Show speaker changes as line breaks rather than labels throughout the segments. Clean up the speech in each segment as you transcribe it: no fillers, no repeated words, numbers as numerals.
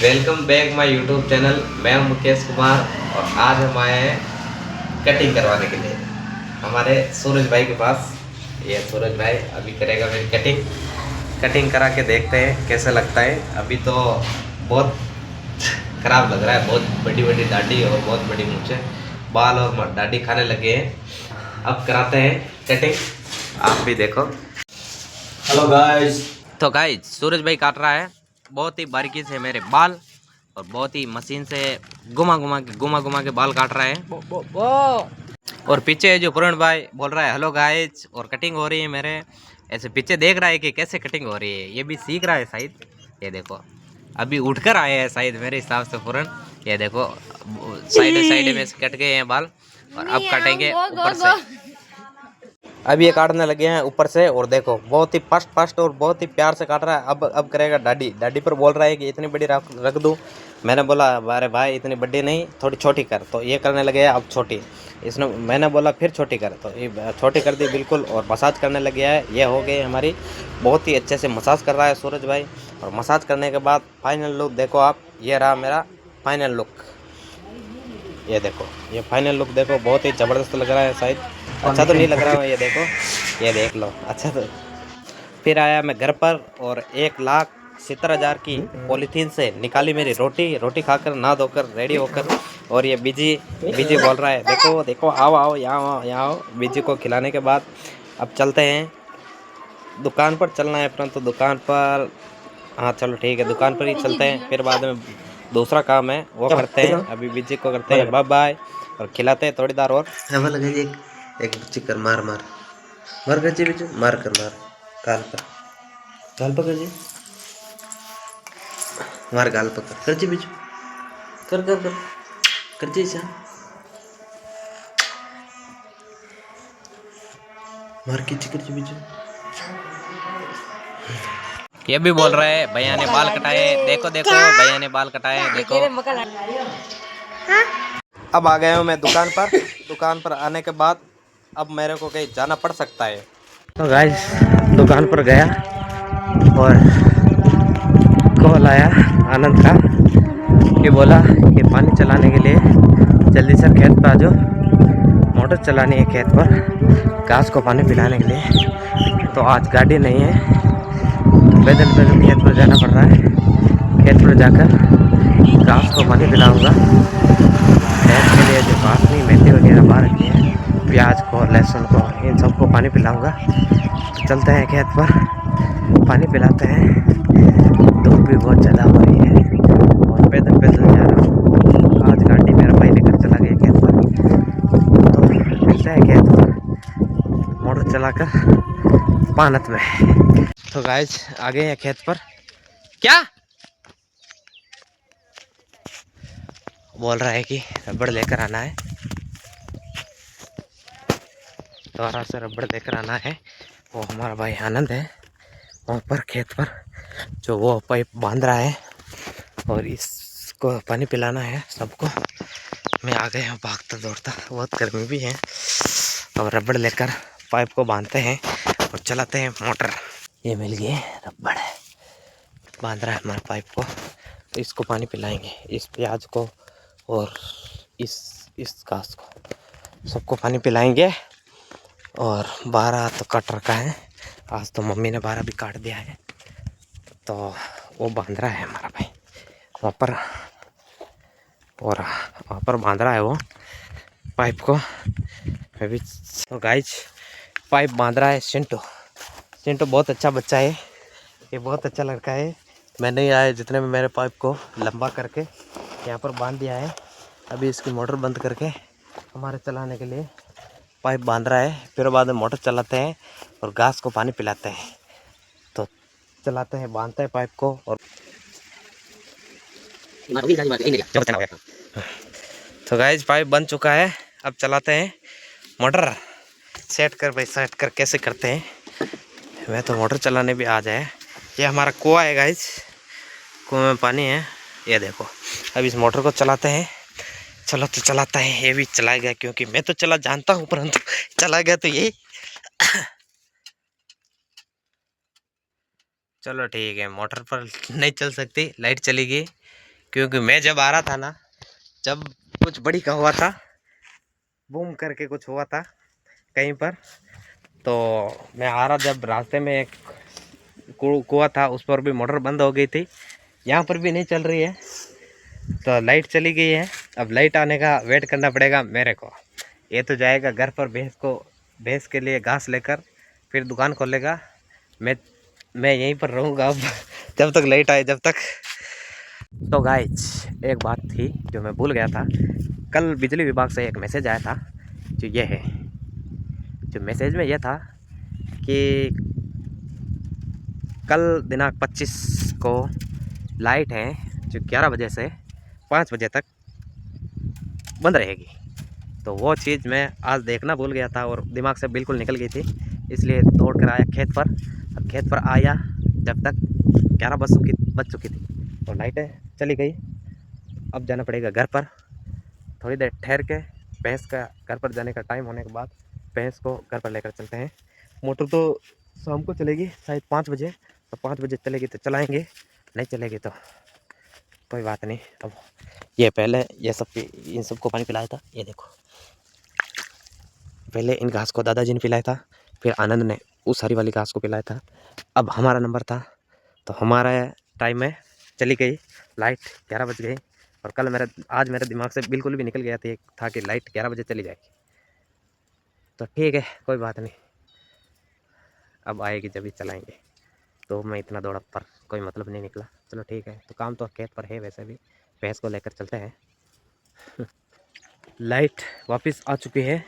Welcome back my YouTube channel. मैं हूं मुकेश कुमार और आज हम आए हैं कटिंग करवाने के लिए हमारे सूरज भाई के पास। ये सूरज भाई अभी करेगा मेरी कटिंग करा के देखते हैं कैसा लगता है। अभी तो बहुत ख़राब लग रहा है, बहुत बड़ी बड़ी दाढ़ी और बहुत बड़ी मूंछें, बाल और दाढ़ी खाने लगे हैं। अब कराते हैं कटिंग, आप भी देखो।
Hello guys.
तो गाइस सूरज भाई काट रहा है बहुत ही बारीकी से मेरे बाल और बहुत ही मशीन से घुमा घुमा के बाल काट रहा है। और पीछे जो पूर्ण भाई बोल रहा है हेलो गाइस और कटिंग हो रही है मेरे, ऐसे पीछे देख रहा है कि कैसे कटिंग हो रही है। ये भी सीख रहा है शायद। ये देखो अभी उठकर आए हैं शायद मेरे हिसाब से पूर्ण। ये देखो साइड में से कट गए हैं बाल और अब काटेंगे ऊपर से। अब ये काटने लगे हैं ऊपर से और देखो बहुत ही फास्ट और बहुत ही प्यार से काट रहा है। अब करेगा दाढ़ी पर बोल रहा है कि इतनी बड़ी रख दूं। मैंने बोला अरे भाई इतनी बड़ी नहीं, थोड़ी छोटी कर। तो ये करने लगे अब छोटी। इसने मैंने बोला फिर छोटी कर, तो ये छोटी कर दी बिल्कुल और मसाज करने लग गया है। ये हो गई हमारी, बहुत ही अच्छे से मसाज कर रहा है सूरज भाई। और मसाज करने के बाद फाइनल लुक देखो आप। ये रहा मेरा फाइनल लुक। ये देखो ये फाइनल लुक देखो, बहुत ही ज़बरदस्त लग रहा है शायद। अच्छा तो नहीं लग रहा है, ये देखो, ये देख लो अच्छा तो। फिर आया मैं घर पर और 1,70,000 की पॉलीथीन से निकाली मेरी रोटी खाकर नहा धोकर रेडी होकर। और ये बीजी बोल रहा है देखो देखो आओ आओ यहाँ आओ। बीजी को खिलाने के बाद अब चलते हैं दुकान पर। चलना है परंतु दुकान पर, हाँ चलो ठीक है दुकान पर ही चलते हैं। फिर बाद में दूसरा काम है वो करते हैं। अभी बीजी को करते हैं बाय बाय और खिलाते हैं थोड़ी देर और। हवा लगा एक चिकर मार मार मार कर जी बीजू, मार कर मार गाल पर कर जी, मार गाल पर कर जी बीजू, कर जी सा मार की चिकर जी बीजू। ये भी बोल रहा है भैया ने बाल कटाए, देखो देखो भैया ने बाल कटाए देखो। अब आ गया हूँ मैं दुकान पर। दुकान पर आने के बाद अब मेरे को कहीं जाना पड़ सकता है। तो गाइस दुकान पर गया और कॉल आया आनंद का कि बोला कि पानी चलाने के लिए जल्दी से खेत पर आ जाओ, मोटर चलानी है खेत पर घास को पानी पिलाने के लिए। तो आज गाड़ी नहीं है, पैदल खेत पर जाना पड़ रहा है। खेत पर जाकर घास को पानी पिलाऊंगा। खेत के लिए जो घासनी मेथी वगैरह बाहर रखी है, प्याज को लहसुन को, इन सबको पानी पिलाऊंगा। तो चलते हैं खेत पर, पानी पिलाते हैं। धूप भी बहुत ज़्यादा हो रही है और पैदल जा रहा हूँ। आज गाड़ी मेरा भाई लेकर चला गया खेत पर। तो मिलते हैं खेत पर मोटर चलाकर पानत में। तो गाइस आ गए हैं खेत पर। क्या बोल रहा है कि रबड़ लेकर आना है, दोबारा से रबड़ लेकर आना है। वो हमारा भाई आनंद है वहाँ पर खेत पर, जो वो पाइप बांध रहा है और इसको पानी पिलाना है सबको। मैं आ गया हूँ भागता दौड़ता, बहुत गर्मी भी है। अब रबड़ लेकर पाइप को बांधते हैं और चलाते हैं मोटर। ये मिल गए रबड़, बांध रहा है हमारे पाइप को। तो इसको पानी पिलाएंगे, इस प्याज को और इस घास को, सबको पानी पिलाएंगे। और 12 तो कट रखा है, आज तो मम्मी ने 12 भी काट दिया है। तो वो बांध रहा है हमारा भाई वहाँ पर, और वहाँ पर बांध रहा है वो पाइप को। मैं भी तो गाइज पाइप बांध रहा है चिंटू। चिंटू बहुत अच्छा बच्चा है, ये बहुत अच्छा लड़का है। मैंने आया जितने में मेरे पाइप को लंबा करके यहाँ पर बांध दिया है। अभी इसकी मोटर बंद करके हमारे चलाने के लिए पाइप बांध रहा है। फिर बाद में मोटर चलाते हैं और घास को पानी पिलाते हैं। तो चलाते हैं, बांधते हैं पाइप को और तो गाइस पाइप बन चुका है। अब चलाते हैं मोटर। सेट कर भाई, सेट कर कैसे करते हैं। वह तो मोटर चलाने भी आ जाए। ये हमारा कुआं है गाइस, कुएं में पानी है, ये देखो। अब इस मोटर को चलाते हैं। चलो तो चलाता है, ये भी चला गया क्योंकि मैं तो चला जानता हूँ, परंतु चला गया तो ये चलो ठीक है, मोटर पर नहीं चल सकती, लाइट चली गई क्योंकि मैं जब आ रहा था ना, जब कुछ बड़ी का हुआ था, बूम करके कुछ हुआ था कहीं पर, तो मैं आ रहा जब रास्ते में एक कुआं था, उस पर भी मोटर बंद हो गई थी, यहाँ पर भी नहीं चल रही है, तो लाइट चली गई है। अब लाइट आने का वेट करना पड़ेगा मेरे को। ये तो जाएगा घर पर भैंस के लिए घास लेकर, फिर दुकान खोलेगा। मैं यहीं पर रहूँगा अब जब तक लाइट आए, जब तक। तो गाइस, एक बात थी जो मैं भूल गया था। कल बिजली विभाग से एक मैसेज आया था, जो ये है। जो मैसेज में यह था कि कल दिनांक 25 को लाइट है जो 11 बजे से 5 बजे तक बंद रहेगी। तो वो चीज़ मैं आज देखना भूल गया था और दिमाग से बिल्कुल निकल गई थी, इसलिए दौड़ कर आया खेत पर। अब खेत पर आया जब तक 11 बज चुकी थी, तो लाइटें चली गई। अब जाना पड़ेगा घर पर, थोड़ी देर ठहर के भैंस का घर पर जाने का टाइम होने के बाद भैंस को घर पर लेकर चलते हैं। मोटर तो शाम को चलेगी शायद 5 बजे, तो 5 बजे चलेगी तो चलाएँगे, नहीं चलेगी तो कोई बात नहीं। अब ये पहले इन सबको पानी पिलाया था, ये देखो। पहले इन घास को दादाजी ने पिलाया था, फिर आनंद ने उस हरी वाली घास को पिलाया था। अब हमारा नंबर था, तो हमारा टाइम में चली गई लाइट, 11 बज गई। और आज मेरे दिमाग से बिल्कुल भी निकल गया था कि लाइट 11 बजे चली जाएगी। तो ठीक है, कोई बात नहीं, अब आएगी जब भी चलाएँगे। तो मैं इतना दौड़ा पर कोई मतलब नहीं निकला। चलो ठीक है, तो काम तो खेत पर है, वैसे भी भैंस को लेकर चलते हैं। लाइट वापस आ चुकी है।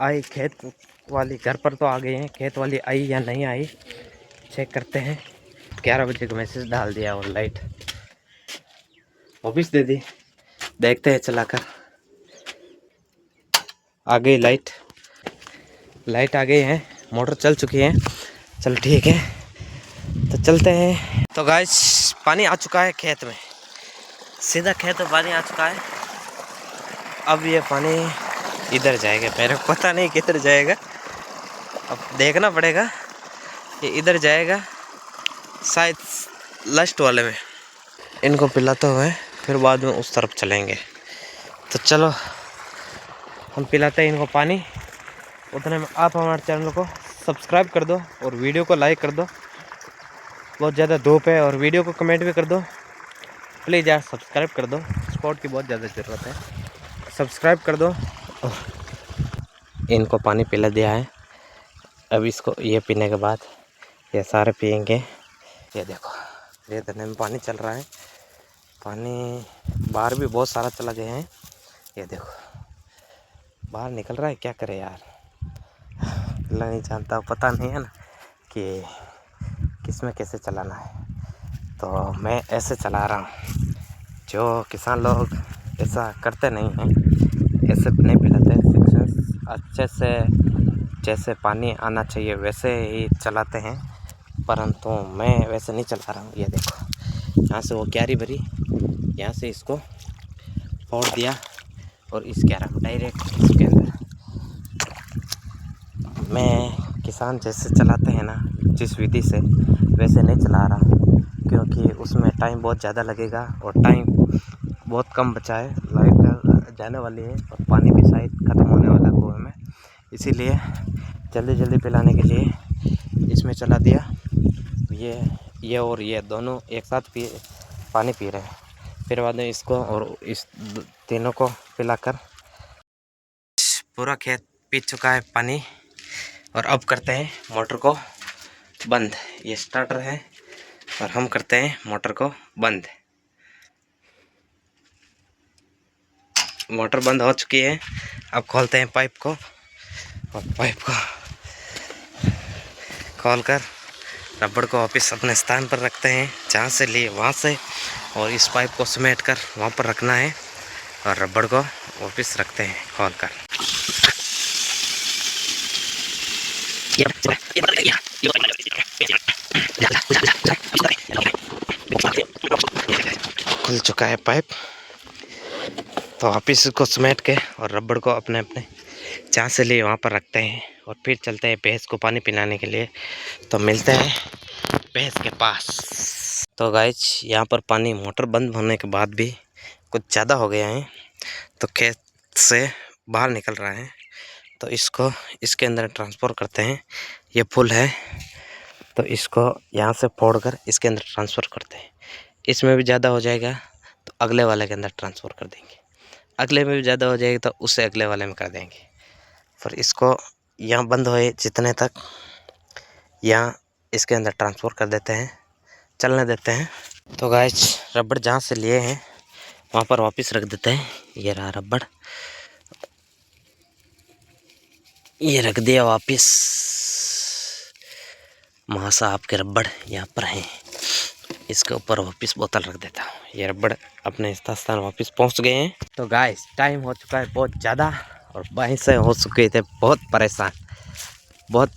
आई खेत वाली घर पर तो आ गए हैं, खेत वाली आई या नहीं आई चेक करते हैं। 11 बजे का मैसेज डाल दिया और लाइट वापस दे दी। देखते हैं चलाकर। आ गई लाइट आ गई है, मोटर चल चुकी है। चलो ठीक है, तो चलते हैं। तो गाइस, पानी आ चुका है खेत में, सीधा खेत में पानी आ चुका है। अब ये पानी इधर जाएगा, मेरे को पता नहीं किधर जाएगा, अब देखना पड़ेगा। ये इधर जाएगा शायद लास्ट वाले में। इनको पिलाते हुए फिर बाद में उस तरफ चलेंगे। तो चलो हम पिलाते हैं इनको पानी। उतने में आप हमारे चैनल को सब्सक्राइब कर दो और वीडियो को लाइक कर दो। बहुत ज़्यादा धूप है, और वीडियो को कमेंट भी कर दो प्लीज़ यार। सब्सक्राइब कर दो, सपोर्ट की बहुत ज़्यादा ज़रूरत है, सब्सक्राइब कर दो। इनको पानी पिला दिया है, अब इसको ये पीने के बाद ये सारे पियेंगे। ये देखो, ये धरने में पानी चल रहा है, पानी बाहर भी बहुत सारा चला गया है। ये देखो बाहर निकल रहा है, क्या करे यार, अल्लाह नहीं जानता, पता नहीं है ना कि किस में कैसे चलाना है। तो मैं ऐसे चला रहा हूँ। जो किसान लोग ऐसा करते नहीं हैं, ऐसे नहीं पिलाते, अच्छे से जैसे पानी आना चाहिए वैसे ही चलाते हैं, परंतु मैं वैसे नहीं चला रहा हूँ। ये देखो, यहाँ से वो क्यारी भरी, यहाँ से इसको फोड़ दिया और इस क्यारा को डायरेक्ट इसके अंदर। मैं किसान जैसे चलाते हैं ना, जिस विधि से, वैसे नहीं चला रहा हूँ, क्योंकि उसमें टाइम बहुत ज़्यादा लगेगा और टाइम बहुत कम बचा है। लाइट जाने वाली है और पानी भी शायद ख़त्म होने वाला है कुएं में, इसीलिए जल्दी पिलाने के लिए इसमें चला दिया। ये और ये दोनों एक साथ पानी पी रहे हैं। फिर बाद में इसको और इस तीनों को पिलाकर पूरा खेत पी चुका है पानी। और अब करते हैं मोटर को बंद। ये स्टार्टर है और हम करते हैं मोटर को बंद। मोटर बंद हो चुकी है। अब खोलते हैं पाइप को, और पाइप को खोलकर रबड़ को वापस अपने स्थान पर रखते हैं, जहाँ से लिए वहाँ से, और इस पाइप को समेट कर वहाँ पर रखना है और रबड़ को वापस रखते हैं खोलकर। खुल चुका है पाइप, तो वापस इसको समेट के और रबड़ को अपने अपने जहाँ से लिए वहाँ पर रखते हैं, और फिर चलते हैं भैंस को पानी पिलाने के लिए। तो मिलते हैं भैंस के पास। तो गाइस यहाँ पर पानी मोटर बंद होने के बाद भी कुछ ज़्यादा हो गया है, तो खेत से बाहर निकल रहा है, तो इसको इसके अंदर ट्रांसफ़र करते हैं। ये फुल है तो इसको यहाँ से फोड़कर इसके अंदर ट्रांसफ़र करते हैं। इसमें भी ज़्यादा हो जाएगा तो अगले वाले के अंदर ट्रांसफ़र कर देंगे, अगले में भी ज़्यादा हो जाएगी तो उससे अगले वाले में कर देंगे। फिर इसको यहाँ बंद होए जितने तक यहाँ इसके अंदर ट्रांसफ़र कर देते हैं, चलने देते हैं। तो गाइस रबड़ जहाँ से लिए हैं वहाँ पर वापस रख देते हैं। ये रहा रबड़, ये रख दिया वापस। माँ साहब के रबड़ यहाँ पर हैं, इसके ऊपर वापस बोतल रख देता हूँ। ये रबड़ अपने स्थान वापस पहुँच गए हैं। तो गाइस टाइम हो चुका है बहुत ज़्यादा और भैंसें हो चुके थे बहुत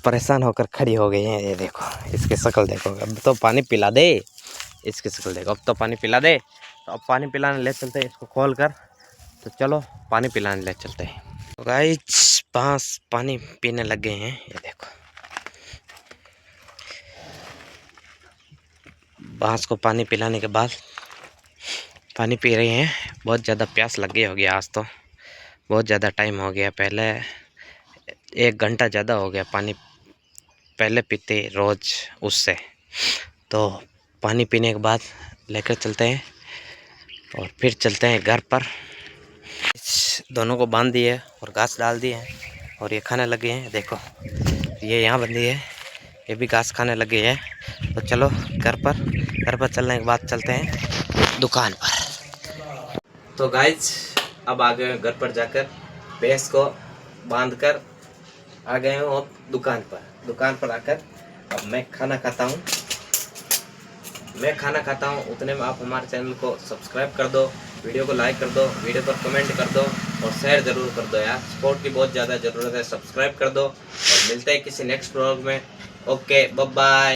परेशान होकर खड़ी हो गई हैं। ये देखो इसकी शक्ल देखो, अब तो पानी पिला दे, इसकी शक्ल देखो, अब तो पानी पिला दे। तो अब पानी पिलाने ले चलते हैं इसको खोल कर, तो चलो पानी पिलाने ले चलते हैं। तो गाइस भैंस पानी पीने लग गए हैं। ये देखो भैंस को पानी पिलाने के बाद पानी पी रही हैं। बहुत ज़्यादा प्यास लग गई होगी आज, तो बहुत ज़्यादा टाइम हो गया, पहले 1 घंटा ज़्यादा हो गया पानी पहले पीते रोज़ उससे। तो पानी पीने के बाद लेकर चलते हैं और फिर चलते हैं घर पर। दोनों को बांध दिए और घास डाल दिए हैं और ये खाने लगे हैं। देखो ये यहाँ बंधी है, ये भी घास खाने लगे हैं। तो चलो घर पर चलने के बाद चलते हैं दुकान पर। तो गाइज अब आ गए घर पर जाकर भैंस को बांधकर आ गए हैं और दुकान पर आकर अब मैं खाना खाता हूँ। उतने में आप हमारे चैनल को सब्सक्राइब कर दो, वीडियो को लाइक कर दो, वीडियो पर कमेंट कर दो और शेयर ज़रूर कर दो यार, सपोर्ट की बहुत ज़्यादा ज़रूरत है। सब्सक्राइब कर दो और मिलते हैं किसी नेक्स्ट व्लॉग में। Okay bye bye.